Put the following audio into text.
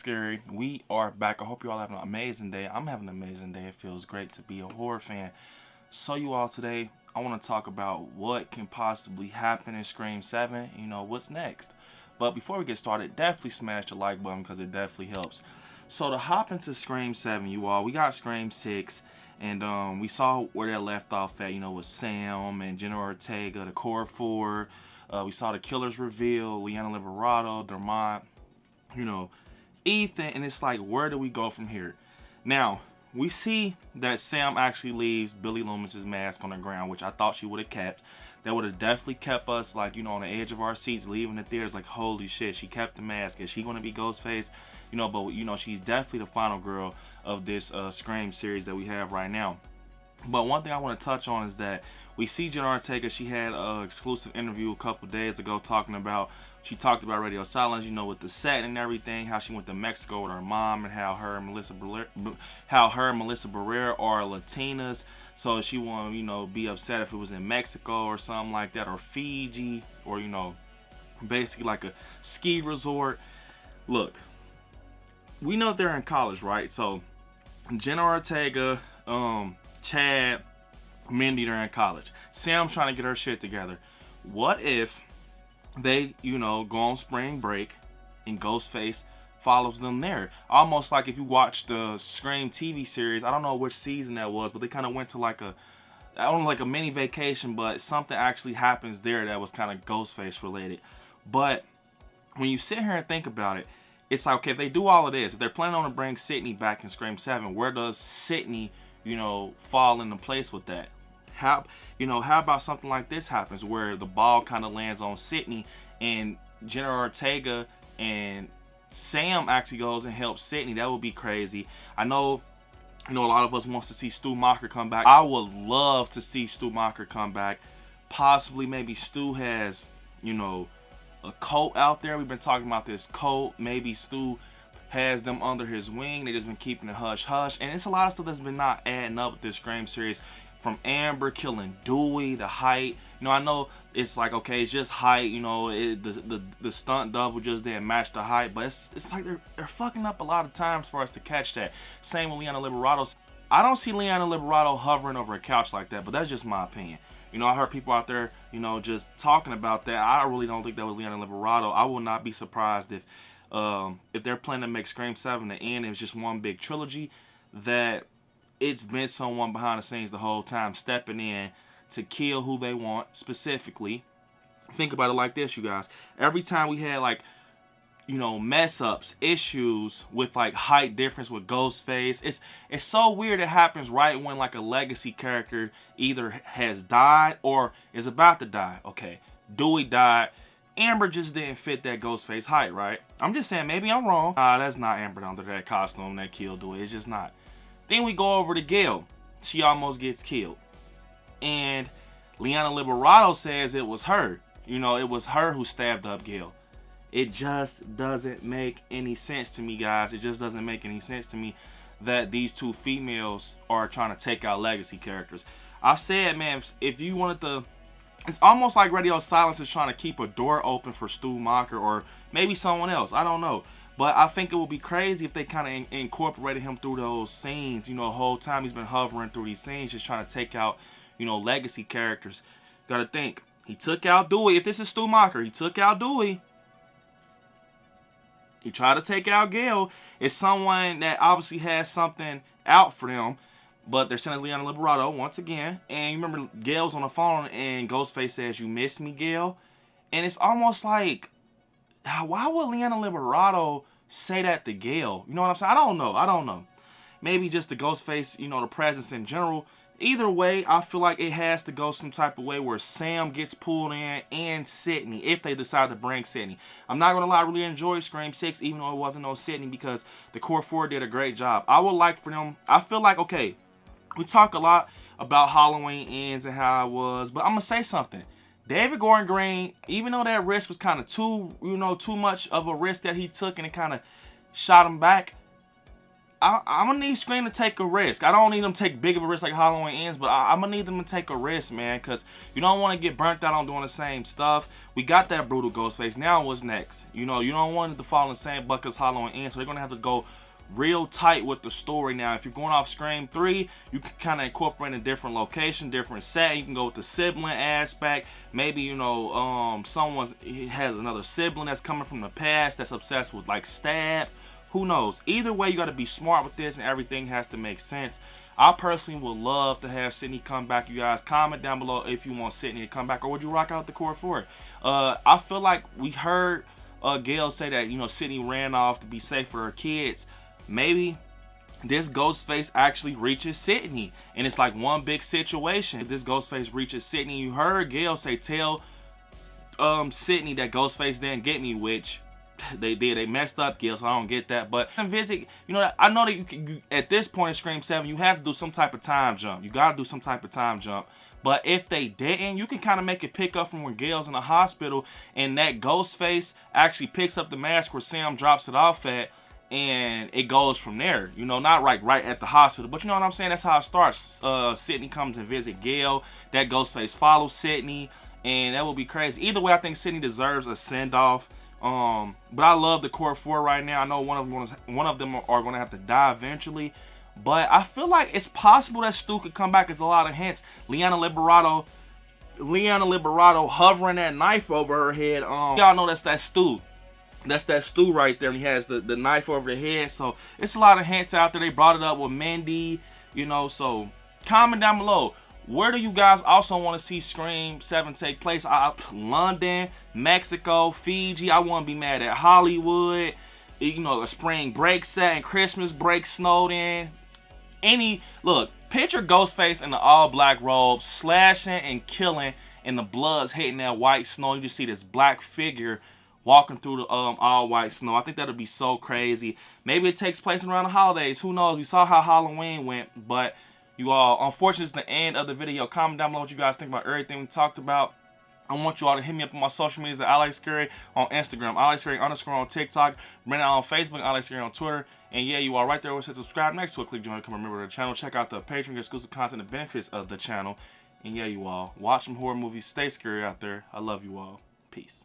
scary. We are back. I hope you all have an amazing day. I'm having an amazing day. It feels great to be a horror fan. So you all, today I want to talk about what can possibly happen in Scream 7. What's next. But before we get started, definitely smash the like button because it definitely helps. So to hop into Scream 7, you all, we got Scream 6. And we saw where that left off at, with Sam and Jenna Ortega, the core four. We saw the killers reveal, Leanna Liberato, Dermot, Ethan, and it's like, where do we go from here? Now, we see that Sam actually leaves Billy Loomis's mask on the ground, which I thought she would have kept. That would have definitely kept us, like, on the edge of our seats, leaving the theaters, like, holy shit, she kept the mask. Is she going to be Ghostface? But, she's definitely the final girl of this Scream series that we have right now. But one thing I want to touch on is that we see Jenna Ortega. She had an exclusive interview a couple days ago she talked about Radio Silence, with the set and everything, how she went to Mexico with her mom, and how her and Melissa Barrera are Latinas. So she won't, be upset if it was in Mexico or something like that, or Fiji, or, basically like a ski resort. Look, we know they're in college, right? So Jenna Ortega, Chad, Mindy, they're in college. Sam's trying to get her shit together. What if they, go on spring break and Ghostface follows them there? Almost like if you watch the Scream TV series, I don't know which season that was, but they kind of went to like a mini vacation, but something actually happens there that was kind of Ghostface related. But when you sit here and think about it, it's like, okay, if they do all of this, if they're planning on to bring Sydney back in Scream 7, where does Sydney, fall into place with that? How about something like this happens where the ball kind of lands on Sydney and Jenna Ortega and Sam actually goes and helps Sydney? That would be crazy. I know, a lot of us wants to see Stu Macher come back. I would love to see Stu Macher come back. Possibly, maybe Stu has, a cult out there. We've been talking about this cult. Maybe Stu has them under his wing. They just been keeping it hush hush. And it's a lot of stuff that's been not adding up with this Scream series. From Amber killing Dewey, the height. I know it's like, okay, it's just height. The stunt double just didn't match the height. But it's like they're fucking up a lot of times for us to catch that. Same with Leanna Liberato. I don't see Leanna Liberato hovering over a couch like that, but that's just my opinion. I heard people out there, just talking about that. I really don't think that was Leanna Liberato. I will not be surprised if they're planning to make Scream 7 the end, it was just one big trilogy, that it's been someone behind the scenes the whole time stepping in to kill who they want specifically. Think about it like this, you guys. Every time we had mess ups, issues with like height difference with Ghostface, it's so weird. It happens right when like a legacy character either has died or is about to die. Okay, Dewey died. Amber just didn't fit that Ghostface height, right? I'm just saying, maybe I'm wrong. That's not Amber under that costume that killed Dewey. It's just not. Then we go over to Gail. She almost gets killed. And Leanna Liberato says it was her. It was her who stabbed up Gail. It just doesn't make any sense to me, guys. It just doesn't make any sense to me that these two females are trying to take out legacy characters. I've said, man, if you wanted to... It's almost like Radio Silence is trying to keep a door open for Stu Macher or maybe someone else. I don't know. But I think it would be crazy if they kind of incorporated him through those scenes. The whole time he's been hovering through these scenes, just trying to take out, legacy characters. Gotta think. He took out Dewey. If this is Stu Macher, he took out Dewey. He tried to take out Gail. It's someone that obviously has something out for them. But they're sending Leanna Liberato once again. And you remember Gail's on the phone and Ghostface says, "You miss me, Gail?" And it's almost like, why would Leanna Liberato say that to Gail? You know what I'm saying? I don't know. Maybe just the Ghostface, the presence in general. Either way, I feel like it has to go some type of way where Sam gets pulled in and Sydney, if they decide to bring Sydney. I'm not going to lie, I really enjoyed Scream 6, even though it wasn't no Sydney, because the core four did a great job. I would like for them, I feel like, okay, we talk a lot about Halloween Ends and how it was, but I'm going to say something. David Gordon Green, even though that risk was kind of too much of a risk that he took and it kind of shot him back, I'm gonna need Scream to take a risk. I don't need them to take big of a risk like Halloween Ends, but I'm gonna need them to take a risk, man, because you don't want to get burnt out on doing the same stuff. We got that brutal Ghostface. Now what's next? You know, you don't want it to fall in the same bucket as Halloween Ends, so they're gonna have to go real tight with the story. Now, if you're going off Scream 3, you can kind of incorporate a different location, different set. You can go with the sibling aspect. Maybe, you know, someone has another sibling that's coming from the past that's obsessed with, like, Stab. Who knows? Either way, you got to be smart with this, and everything has to make sense. I personally would love to have Sydney come back. You guys comment down below if you want Sydney to come back, or would you rock out the core 4? I feel like we heard Gail say that, you know, Sydney ran off to be safe for her kids. Maybe this Ghostface actually reaches Sydney, and it's like one big situation. If this Ghostface reaches Sydney, you heard Gail say, tell Sydney that Ghostface didn't get me, which they did. They messed up, Gail, so I don't get that. But visit, you know, I know that you at this point in Scream 7, you have to do some type of time jump. You gotta do some type of time jump. But if they didn't, you can kind of make it pick up from when Gail's in the hospital, and that Ghostface actually picks up the mask where Sam drops it off at, and it goes from there. You know, not right at the hospital, but you know what I'm saying? That's how it starts. Sydney comes and visit Gail. That Ghostface follows Sydney, and that would be crazy. Either way, I think Sydney deserves a send-off. But I love the core 4 right now. I know one of them are going to have to die eventually, but I feel like it's possible that Stu could come back. There's a lot of hints. Leanna Liberato hovering that knife over her head. Y'all know that's that Stu. That's that Stu right there, and he has the knife over the head. So it's a lot of hints out there. They brought it up with Mindy, you know. So comment down below, where do you guys also want to see Scream 7 take place? London, Mexico, Fiji. I wouldn't be mad at Hollywood. You know, a spring break set and Christmas break snowed in. Look, picture Ghostface in the all-black robe, slashing and killing, and the blood's hitting that white snow. You just see this black figure walking through the all white snow. I think that'll be so crazy. Maybe it takes place around the holidays. Who knows? We saw how Halloween went, but you all, unfortunately, it's the end of the video. Comment down below what you guys think about everything we talked about. I want you all to hit me up on my social medias at AlexScary on Instagram, AlexScary_ on TikTok, Brandon on Facebook, AlexScary on Twitter. And yeah, you all right there where it says subscribe next to it. Click join to come remember the channel. Check out the Patreon exclusive content and benefits of the channel. And yeah, you all, watch some horror movies. Stay scary out there. I love you all. Peace.